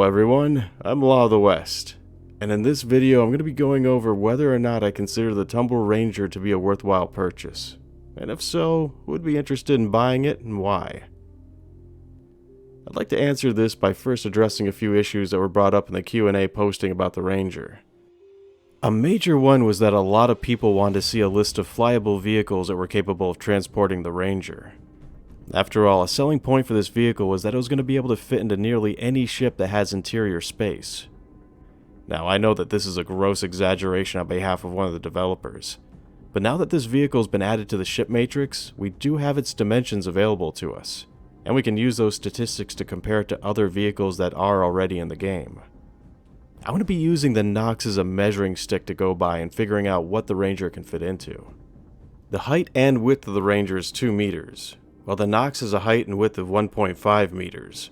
everyone, I'm Law of the West, and in this video I'm going to be going over whether or not I consider the Tumble Ranger to be a worthwhile purchase, and if so, who would be interested in buying it and why. I'd like to answer this by first addressing a few issues that were brought up in the Q&A posting about the Ranger. A major one was that a lot of people wanted to see a list of flyable vehicles that were capable of transporting the Ranger. After all, a selling point for this vehicle was that it was going to be able to fit into nearly any ship that has interior space. Now, I know that this is a gross exaggeration on behalf of one of the developers, but now that this vehicle has been added to the ship matrix, we do have its dimensions available to us, and we can use those statistics to compare it to other vehicles that are already in the game. I'm going to be using the Nox as a measuring stick to go by and figuring out what the Ranger can fit into. The height and width of the Ranger is 2 meters, while the Nox has a height and width of 1.5 meters.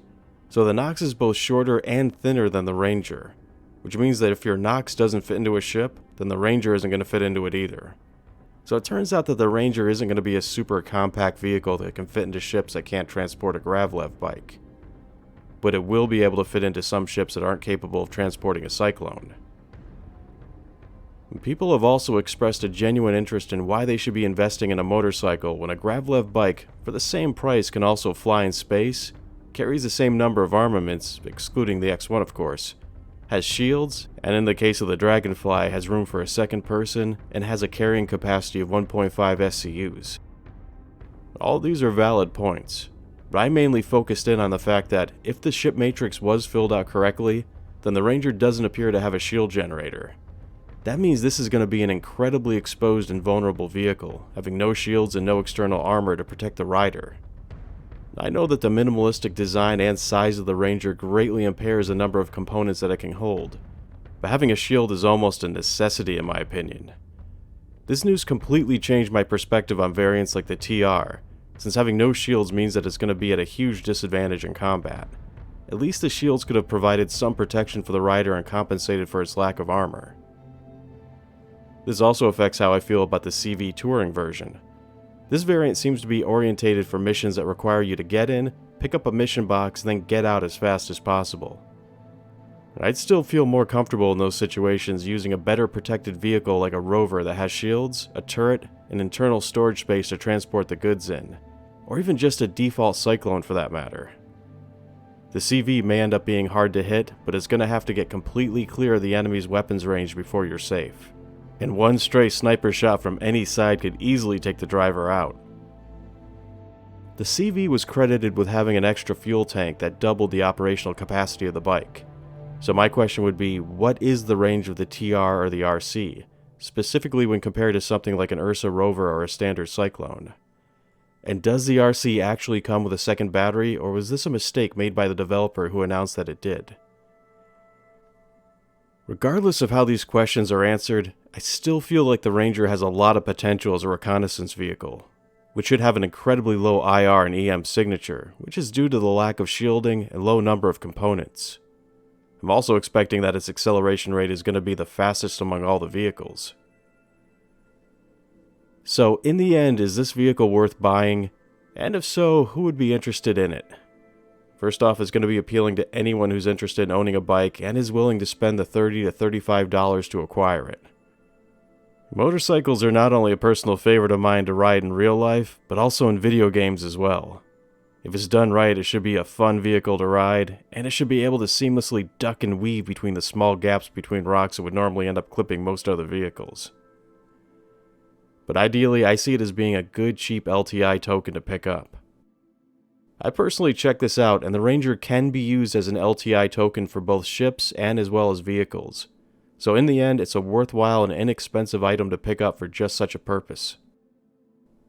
So the Nox is both shorter and thinner than the Ranger, which means that if your Nox doesn't fit into a ship, then the Ranger isn't going to fit into it either. So it turns out that the Ranger isn't going to be a super compact vehicle that can fit into ships that can't transport a Gravlev bike, but it will be able to fit into some ships that aren't capable of transporting a Cyclone. People have also expressed a genuine interest in why they should be investing in a motorcycle when a Gravlev bike, for the same price, can also fly in space, carries the same number of armaments, excluding the X1 of course, has shields, and in the case of the Dragonfly has room for a second person, and has a carrying capacity of 1.5 SCUs. All these are valid points, but I mainly focused in on the fact that if the ship matrix was filled out correctly, then the Ranger doesn't appear to have a shield generator. That means this is going to be an incredibly exposed and vulnerable vehicle, having no shields and no external armor to protect the rider. I know that the minimalistic design and size of the Ranger greatly impairs the number of components that it can hold, but having a shield is almost a necessity in my opinion. This news completely changed my perspective on variants like the TR, since having no shields means that it's going to be at a huge disadvantage in combat. At least the shields could have provided some protection for the rider and compensated for its lack of armor. This also affects how I feel about the CV Touring version. This variant seems to be orientated for missions that require you to get in, pick up a mission box, and then get out as fast as possible. I'd still feel more comfortable in those situations using a better protected vehicle like a rover that has shields, a turret, and internal storage space to transport the goods in, or even just a default Cyclone for that matter. The CV may end up being hard to hit, but it's going to have to get completely clear of the enemy's weapons range before you're safe. And one stray sniper shot from any side could easily take the driver out. The CV was credited with having an extra fuel tank that doubled the operational capacity of the bike. So my question would be, what is the range of the TR or the RC, specifically when compared to something like an Ursa Rover or a standard Cyclone? And does the RC actually come with a second battery, or was this a mistake made by the developer who announced that it did? Regardless of how these questions are answered, I still feel like the Ranger has a lot of potential as a reconnaissance vehicle, which should have an incredibly low IR and EM signature, which is due to the lack of shielding and low number of components. I'm also expecting that its acceleration rate is going to be the fastest among all the vehicles. So in the end, is this vehicle worth buying? And if so, who would be interested in it? First off, it's going to be appealing to anyone who's interested in owning a bike and is willing to spend the $30 to $35 to acquire it. Motorcycles are not only a personal favorite of mine to ride in real life, but also in video games as well. If it's done right, it should be a fun vehicle to ride, and it should be able to seamlessly duck and weave between the small gaps between rocks that would normally end up clipping most other vehicles. But ideally, I see it as being a good cheap LTI token to pick up. I personally checked this out, and the Ranger can be used as an LTI token for both ships and as well as vehicles. So in the end, it's a worthwhile and inexpensive item to pick up for just such a purpose.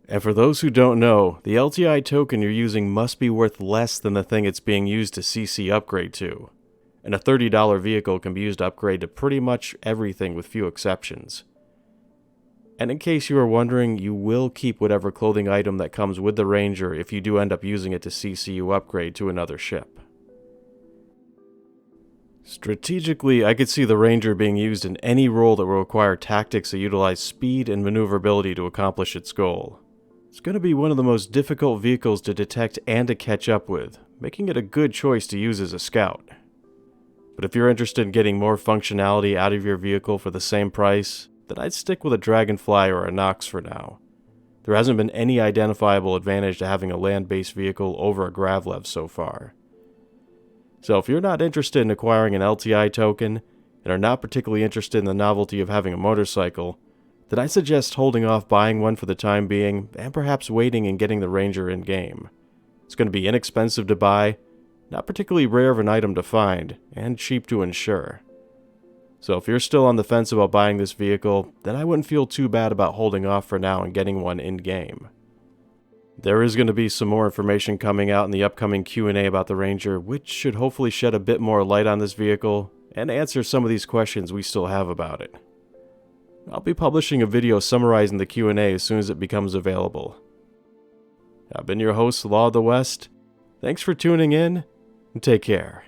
And for those who don't know, the LTI token you're using must be worth less than the thing it's being used to CC upgrade to. And a $30 vehicle can be used to upgrade to pretty much everything with few exceptions. And in case you are wondering, you will keep whatever clothing item that comes with the Ranger if you do end up using it to CCU upgrade to another ship. Strategically, I could see the Ranger being used in any role that will require tactics that utilize speed and maneuverability to accomplish its goal. It's going to be one of the most difficult vehicles to detect and to catch up with, making it a good choice to use as a scout. But if you're interested in getting more functionality out of your vehicle for the same price, then I'd stick with a Dragonfly or a Nox for now. There hasn't been any identifiable advantage to having a land-based vehicle over a Gravlev so far. So if you're not interested in acquiring an LTI token, and are not particularly interested in the novelty of having a motorcycle, then I suggest holding off buying one for the time being, and perhaps waiting and getting the Ranger in-game. It's going to be inexpensive to buy, not particularly rare of an item to find, and cheap to insure. So if you're still on the fence about buying this vehicle, then I wouldn't feel too bad about holding off for now and getting one in-game. There is going to be some more information coming out in the upcoming Q&A about the Ranger, which should hopefully shed a bit more light on this vehicle, and answer some of these questions we still have about it. I'll be publishing a video summarizing the Q&A as soon as it becomes available. I've been your host, Law of the West. Thanks for tuning in, and take care.